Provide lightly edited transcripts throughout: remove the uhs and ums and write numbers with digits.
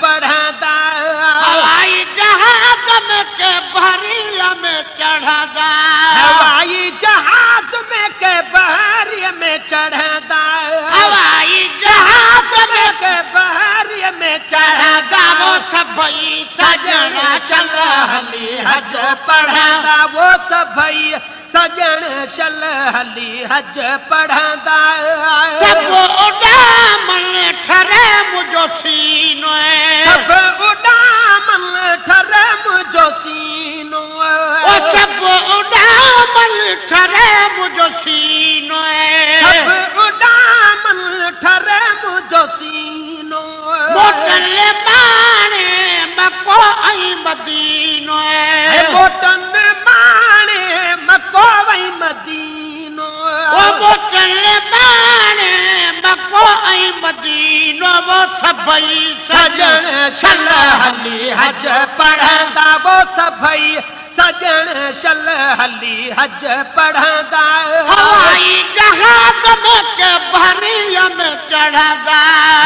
पढ़ंदा हवाई जहाज में के बहरिया में चढ़दा हवाई जहाज में के बहरिया में चढ़दा हवाई जहाज में के बहरिया में चढ़दा चढ़दा वो सभई सजना चल हली हज पढ़ंदा वो सभई सजन चल हली हज पढ़ंदा सब उड़ामन ठरे मुझो सीनो सब उड़ामन ठरे मुझो सीनो ओ सब उड़ामन ठरे मुझो सीनो सब उड़ामन ठरे मुझो सीनो मोटल माने मको आई मदीनो मोटन माने मको वई मदीनो ओ मोटल माने मको आई मदीनो वो सभई सजन चल हली हज पढ़ंदा वो सभई सजन चल हली हज पढ़ंदा हवाई जहाज में के बहरिया में चढ़दा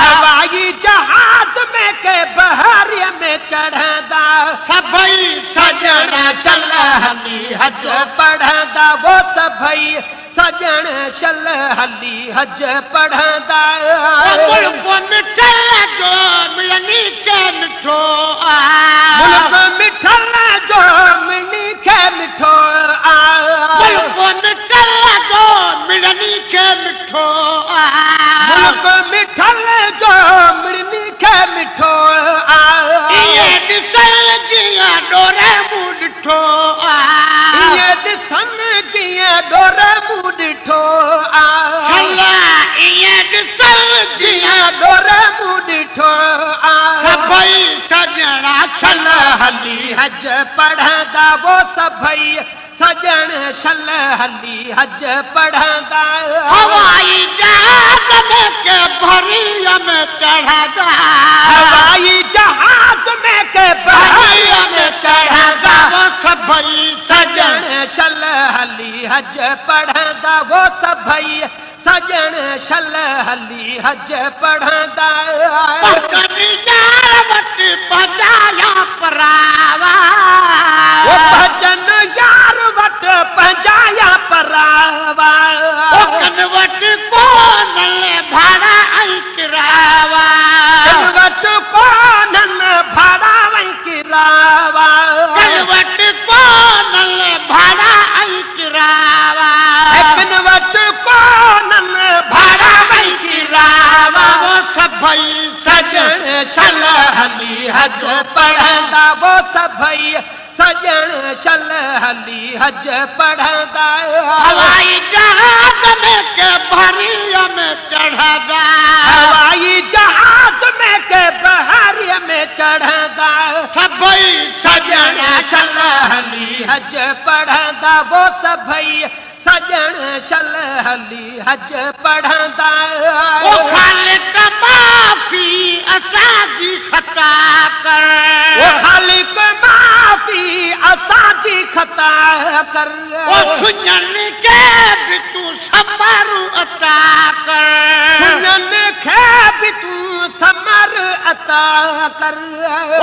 हवाई जहाज में के बहरिया में चढ़दा सभई सजन चल हली हज पढ़ंदा वो सभई सजन चल हली हज पढ़ंदा मुल्क मिठल जो मिलनी के मिठो मुल्क मिठल जो मिलनी के मिठो मुल्क मिठल जो मिलनी के मिठो मुल्क मिठल जो मिलनी के मिठो ये दिसल जिया डोरे मुडठो ये दिसन जिया डोरे मुडठो छल्ला ये दिसल जिया जिया डोरे मुडठो सभई सजना चल हली हज पढ़ंदा वो सभई सजन चल हली हज पढ़ंदा हवाई जहाज में के बहरिया में चढ़दा हवाई जहाज में के बहरिया में चढ़दा वो सभई सजन चल हली हज पढ़ंदा वो सभई सजन चल हली हज पढ़ंदा पकड़ी जावट बजाया परावा वो भजन यार वट पंजाया परावा ओ कनवट को नले भाड़ा आई किरावा कनवट को नन भाड़ा वही किरावा कनवट को नले भाड़ा आई किरावा कनवट को नन भाड़ा वही किरावा वो सभई सजन चल हली हज पढ़ंदा वो सभई सजन चल हली हज पढ़ंदा हवाई जहाज में के बहरिया में चढ़दा हवाई जहाज में के बहरिया में चढ़दा सभई सजन चल हली हज पढ़ंदा वो सभई सजन चल हली हज पढ़ंदा ओ खालिक माफी असाजी खता कर वो खालिक माफी असाजी खता कर ओ सुञन के भी तू समर अता कर सुनन खे भी तू समर अता कर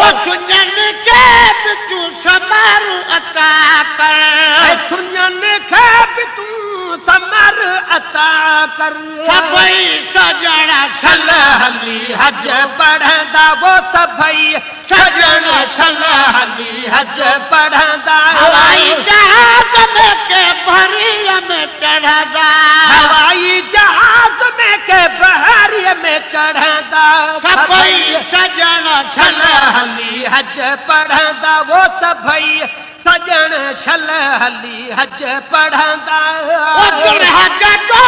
ओ सुञन के भी तू समर अता कर सुनन खे भी तू समर अता कर सभई सजना चल हली हज पढ़ंदा वो सभई सजन चल हली हज पढ़ंदा हवाई जहाज में के बहरिया में चढ़दा हवाई जहाज में के बहरिया में चढ़दा सभई सजना चल हली हज पढ़ंदा वो सभई सजन चल हली हज पढ़ंदा ओ दुल्हज जो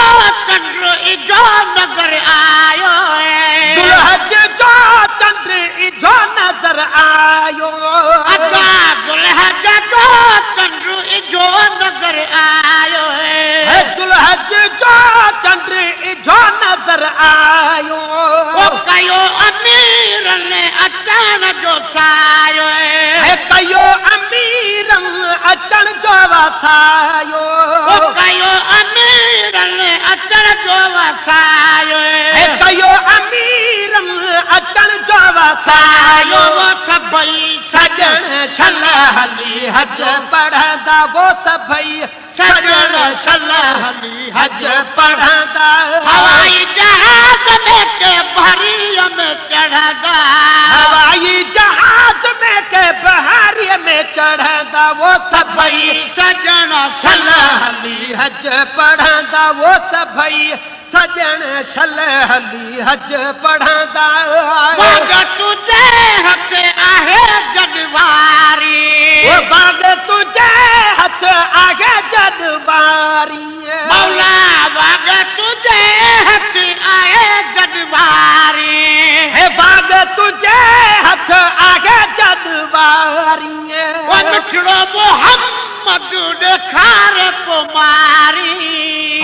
चंद्र इजो नजर आयो दुल्हज जो चंद्र इजो नजर आयो अदा दुल्हज जो चंद्र इजो नजर आयो दुल्हज जो चंद्र इजो नजर आयो ओ कयो अमीर ने अचान जो सायो कयो अमीर अचण जो वसायो ओ कयो अमीर ने अचन जो वसायो कयो अमीर अचण जो वसायो वो सभई सजण शल हली हज पढ़ंदा वो सभई सजण शल हली हज पढ़ंदा हवाई जहाज में के भरिया में चढ़दा हवाई जहाज में के बहारी में चढ़ंदा वो सभई सजण शल हली हज पढ़ंदा वो सभई सजण शल हली हज पढ़ंदा बाग तुझे हथ आहे जनवारी वो बाग तुझे हथ आगे जनवारी मौला बाग तुझे हथ आहे जनवारी हे बाग तुझे हथ आगे जनवारी वो मिठड़ो मोहम्मद ॾेखार कुमारी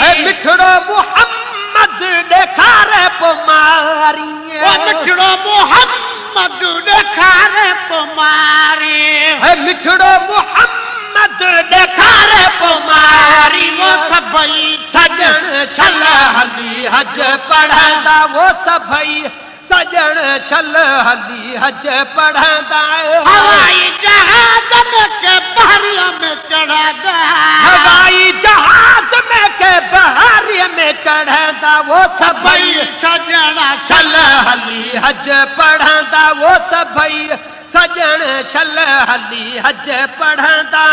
हे मिठड़ो मोहम्मद ॾेखार पुमारी वो मिठड़ो मोहम्मद ॾेखार कुमारी हे मिठड़ो मोहम्मद ॾेखार पुमारी वो सभई सजण शल हली हज पढ़ंदा वो सभई सजण शल हली हज पढ़ंदा हवाई जहाज में के बहरिया में चढ़दा हवाई जहाज में के बहारी में चढ़ंदा वो सभई सजण शल हली हज पढ़ंदा वो सभई सजण शल हली हज पढ़ंदा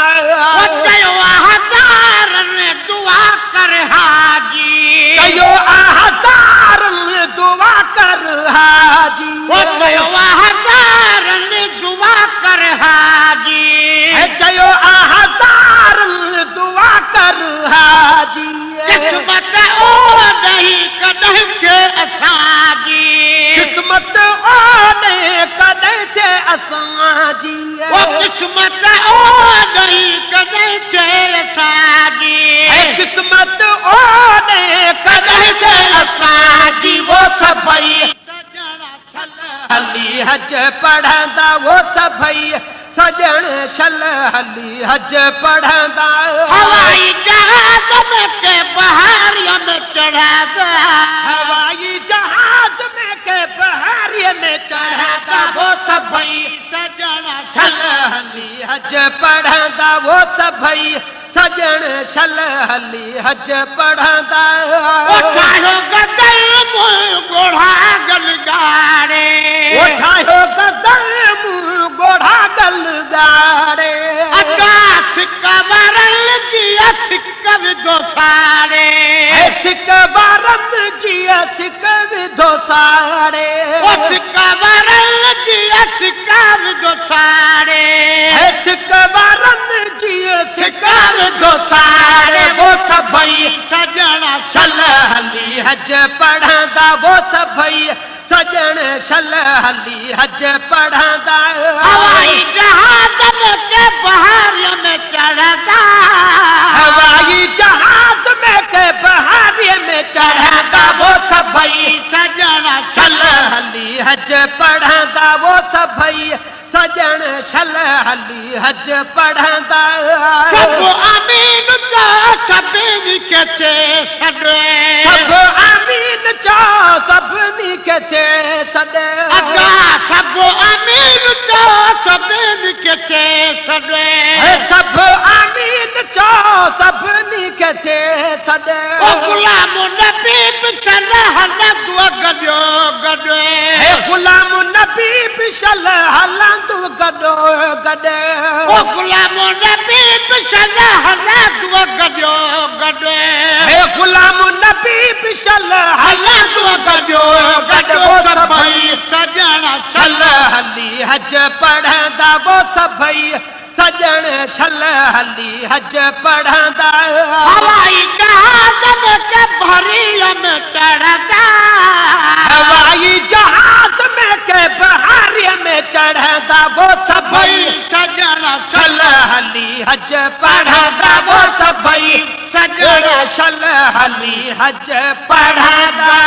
चयो हज़ारनि दुआ कर हाजी कयो हज़ारनि दुआ कर हाजी चयो हज़ारनि दुआ कर हाजी चयो हज़ारनि दुआ कर हाजी किस्मत ओ नहीं कॾहिं थे असांजी किस्मत ओ ने कॾहिं थे असांजी वो किस्मत ओ नहीं कॾहिं थे असांजी किस्मत ओ ने कॾहिं थे असांजी वो सभई हली हज पढ़ंदा वो सभई सजण शल हली हज पढ़ंदा हवाई जहाज में के बहारिया में चढ़दा हवाई जहाज में के बहारी में चढ़ंदा वो सभई सजण शल हली हज पढ़ंदा वो सभई सजण शल हली हज पढ़ंदा उठायो गदल मुंह गोढ़ा गलगाड़े उठायो गदल मुंह गोढ़ा गलगाड़े अड्डा सिक्का वरल जिया सिक्का विधो साड़े सिक बारम जिया सिक विधो साड़े ओ सिक्का वरल जिया सिक्का विधो साड़े सिक बारम जिया सिक विधो साड़े वो सभई सजण शल हली हज पढ़ंदा वो सभई सजण शल हली हज पढ़ंदा हवाई जहाज में के बहारिया में चढ़दा हवाई जहाज में के बहारी में चढ़ंदा वो सभई सजण शल हली हज पढ़ंदा वो सभई सजण शल हली हज पढ़ंदा सब अमीन जा सभिनी के चे सॾे सब अमीन चो सभिनी के चे सॾे अगा सब अमीन जा सभिनी के चे सॾे सब अमीन चो सभिनी के चे सॾे ओ गुलाम नबी बिशल हलंदो गॾो गॾे गुलाम नबी बिशल हलंदो गॾो गॾे ओ गुलाम नबी बिशल हलंदो गॾो गॾे गुलाम नबी बिशल हलंदो गॾो गॾो सभई सजण शल हली हज पढ़ंदा वो सभई सजण शल हली हज पढ़ंदा हवाई जहाज में के भरिया में चढ़दा हवाई जहाज में के बहारी में चढ़ंदा वो सभई सजण शल हली हज पढ़ंदा वो सभई सजण शल हली हज पढ़ंदा